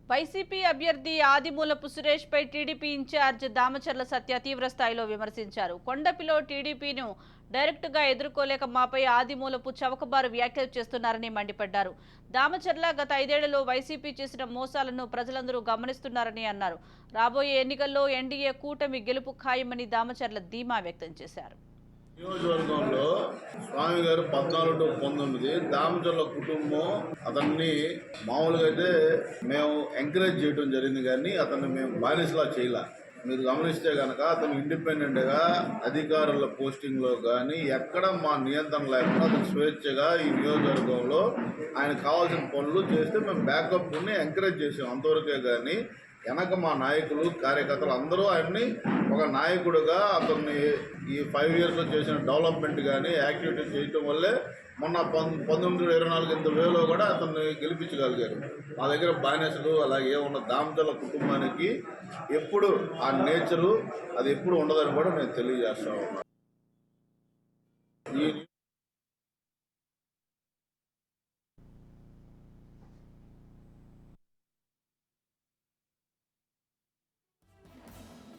YCP అభ్యర్థి ఆదిమూలపు సురేష్ పై TDP incharge Damacharla సత్య తీవ్ర స్థాయిలో విమర్శించారు. కొండపిలో టీడీపీను డైరెక్ట్ గా ఎదుర్కోలేక మాపై ఆదిమూలపు చవకబారు వ్యాఖ్యలు చేస్తున్నారని మండిపడ్డారు. దామచర్ల గత 5 ఏళ్లలో వైసీపీ చేసిన మోసాలను ప్రజలందరూ గమనిస్తున్నారని అన్నారు. రాబోయే ఎన్నికల్లో ఎన్డీఏ కూటమి గెలుపు ఖాయమని దామచర్ల ధీమా వ్యక్తం చేశారు. నియోజకవర్గంలో స్వామి గారు 14 to 19 దామచర్ల కుటుంబం అతన్ని మామూలుగా అయితే మేము ఎంకరేజ్ చేయడం జరిగింది, కానీ అతన్ని మేము బానిసలా చేయలే. మీరు గమనిస్తే కనుక అతను ఇండిపెండెంట్గా అధికారుల పోస్టింగ్లో కానీ ఎక్కడ మా నియంత్రణ లేకుండా అతను స్వేచ్ఛగా ఈ నియోజకవర్గంలో ఆయన కావాల్సిన పనులు చేస్తే మేము బ్యాకప్ని ఎంకరేజ్ చేసాం అంతవరకే. కానీ వెనక మా నాయకులు కార్యకర్తలు అందరూ ఆయన్ని ఒక నాయకుడుగా అతన్ని ఈ 5 yearsలో చేసిన డెవలప్మెంట్ కానీ యాక్టివిటీస్ చేయటం వల్లే మొన్న 1924 కూడా అతన్ని గెలిపించగలిగారు. మా దగ్గర బానిసలు అలాగే ఉన్న దామచర్ల కుటుంబానికి ఎప్పుడు ఆ నేచరు అది ఎప్పుడు ఉండదని కూడా నేను తెలియజేస్తా ఉన్నాను.